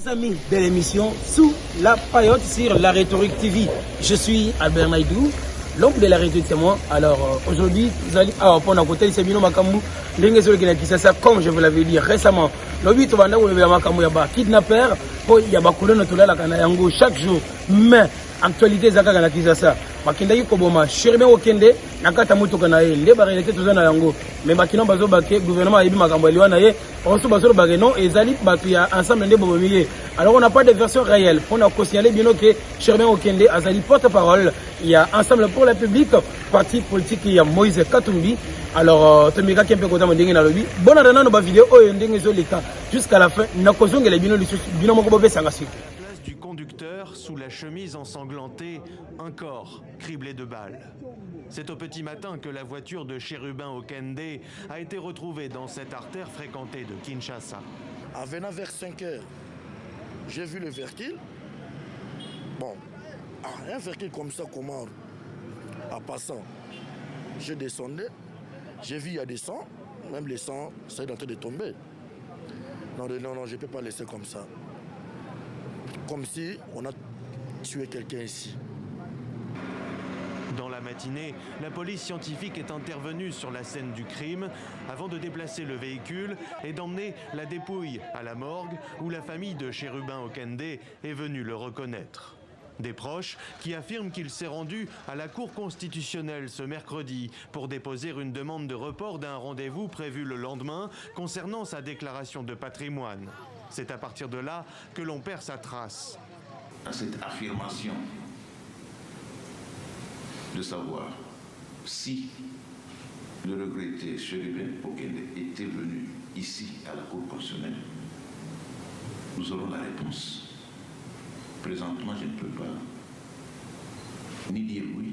Amis de l'émission Sous la paillote sur la Rhétorique TV. Je suis Albert Naïdou, l'homme de la rhétorique, c'est moi. Alors aujourd'hui, vous allez prendre à côté c'est Bino Makambu, comme je vous l'avais dit récemment. Le 8 Makambu yaba kidnappeur, il y a bakule notola la kanayango chaque jour. Mais actualité zaka kana kisasa. Makinda yi koboma Chérubin Okende nakata muto kana ye nde barelete tozana yango. Mais bakino bazo bake gouvernement yebi makambo liwa na ye. On se base sur non et Zali Batuya ensemble des bobomiers. Alors on n'a pas de version réelle. On a signalé bien que Chérubin Okende Azali porte-parole. Il y a Ensemble pour la République, parti politique, il y a Moïse Katumbi. Alors Tomika qui est un peu content de dire lobby. Bon à nos vidéos jusqu'à la fin. N'a causé que les bino mokobé sangassi. Du conducteur, sous la chemise ensanglantée, un corps criblé de balles. C'est au petit matin que la voiture de Chérubin Okende a été retrouvée dans cette artère fréquentée de Kinshasa. En venant vers 5 heures, j'ai vu le véhicule. Bon, un véhicule comme ça, comment en passant, je descendais, j'ai vu il y a des sangs, même les sangs, ça est en train de tomber. Non, je ne peux pas laisser comme ça. Comme si on a tué quelqu'un ici. Dans la matinée, la police scientifique est intervenue sur la scène du crime avant de déplacer le véhicule et d'emmener la dépouille à la morgue où la famille de Chérubin Okende est venue le reconnaître. Des proches qui affirment qu'il s'est rendu à la Cour constitutionnelle ce mercredi pour déposer une demande de report d'un rendez-vous prévu le lendemain concernant sa déclaration de patrimoine. C'est à partir de là que l'on perd sa trace. Cette affirmation de savoir si le regretté Chérubin Okende était venu ici à la Cour constitutionnelle, nous aurons la réponse. Présentement, je ne peux pas ni dire oui,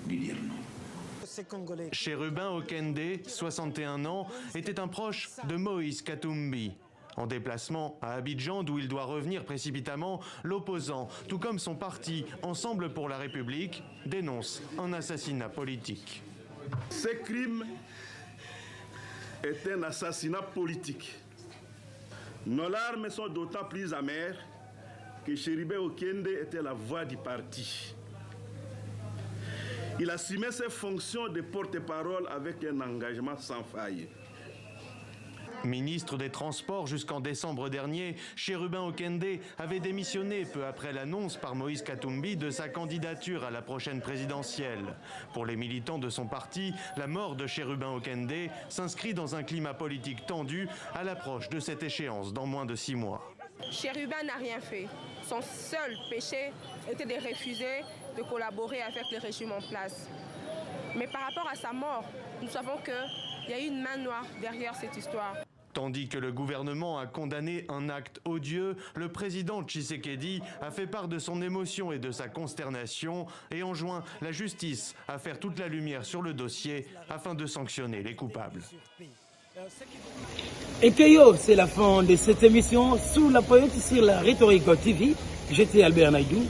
ni dire non. Chérubin Okende, 61 ans, était un proche de Moïse Katumbi. En déplacement à Abidjan, d'où il doit revenir précipitamment, l'opposant, tout comme son parti Ensemble pour la République, dénonce un assassinat politique. Ce crime est un assassinat politique. Nos larmes sont d'autant plus amères que Chérubin Okende était la voix du parti. Il assumait ses fonctions de porte-parole avec un engagement sans faille. Ministre des Transports jusqu'en décembre dernier, Chérubin Okende avait démissionné peu après l'annonce par Moïse Katumbi de sa candidature à la prochaine présidentielle. Pour les militants de son parti, la mort de Chérubin Okende s'inscrit dans un climat politique tendu à l'approche de cette échéance dans moins de 6 mois. Chérubin n'a rien fait. Son seul péché était de refuser de collaborer avec le régime en place. Mais par rapport à sa mort, nous savons qu'il y a une main noire derrière cette histoire. Tandis que le gouvernement a condamné un acte odieux, le président Tshisekedi a fait part de son émotion et de sa consternation et enjoint la justice à faire toute la lumière sur le dossier afin de sanctionner les coupables. Et que c'est la fin de cette émission Sous la paillote sur la Rhétorique TV. J'étais Albert Naïdou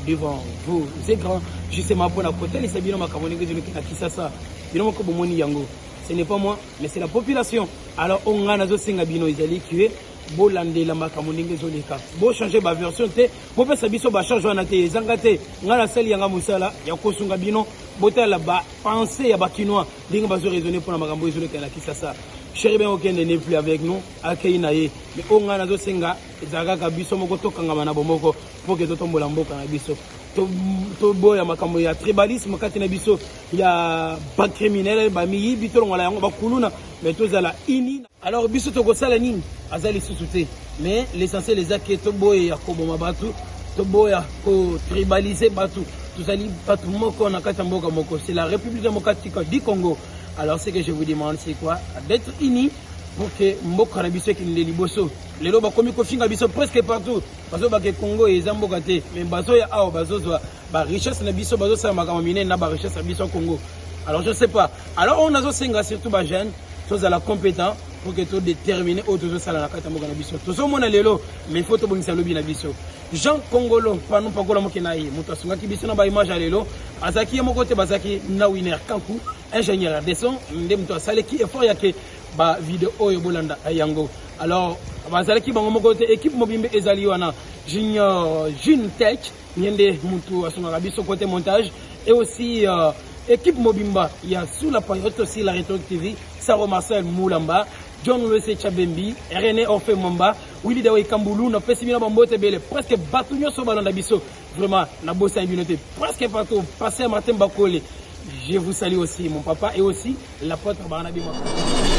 devant vos écrans. Justement pour la côté, les Sabino Makamoni qui Kisasa. Ce n'est pas moi, mais c'est la population. Alors on a nazo senga bino izali qui bolande la makamoninge zoleka. Bo changer ba version te, bo pesa biso ba charge wana te zangate. Ngala sali yanga musala ya kosunga bino bota la ba penser ya ba kinois dinga bazo raisonner pour la makambo ezoleka la Kisasa. Chérubin Okende n'est plus avec nous, Akeinaye. Mais on a nazo senga ezaka biso moko tokanga mana bomoko pour que totombola mboka na biso. To boya makambo ya tribalisme kati na biso ya ba criminel ba miyi bitolo ngala yango ba kuluna mais tozala ini. Alors biso to kosala nini azali susute mais l'essentiel les aké to boya ko boma batu to boya ko tribaliser batu tozali batu moko na kati mboka moko c'est la République démocratique du Congo. Alors ce que je vous demande c'est quoi d'être unis pour que mboka na biso ki ndeli boso lelo ba komi ko finga biso presque partout bazo ba ke Congo et Zamboka te mais bazo ya awa bazo zo ba richesse na biso bazo sa makama mine na ba richesse na biso Congo. Alors je sais pas. Alors on a zo senga surtout ba jeune tous à la compétent pour que tout déterminer auto sala na kata mboka na biso. Tozo mona lelo mais il faut to bongisa lobi na biso. Jean Congolo panu pakola mokina yi muto asunga ki biso na ba image lelo azaki ya moko te bazaki na winner Kanku ingénieur de son ndem to sale ki effort yake ba vidéo oyo bolanda yango. Alors bazalaki bango moko te équipe mobimbe ezali wana Junior June Tech, Niende Moutou à son Arabiso côté montage, et aussi équipe Mobimba, il y a sous la période aussi la Rhétorique TV, Saro Marcel Moulamba, John Wese Chabembi, René Orfe Mamba, Willy Dawe Kamboulou, na Pessimina Bambote Bele, presque Batounia Soba dans l'Abisso, vraiment, na Bossa Immunité, presque partout, passé à Martin Bakole. Je vous salue aussi, mon papa, et aussi la pote Barnabi Maka.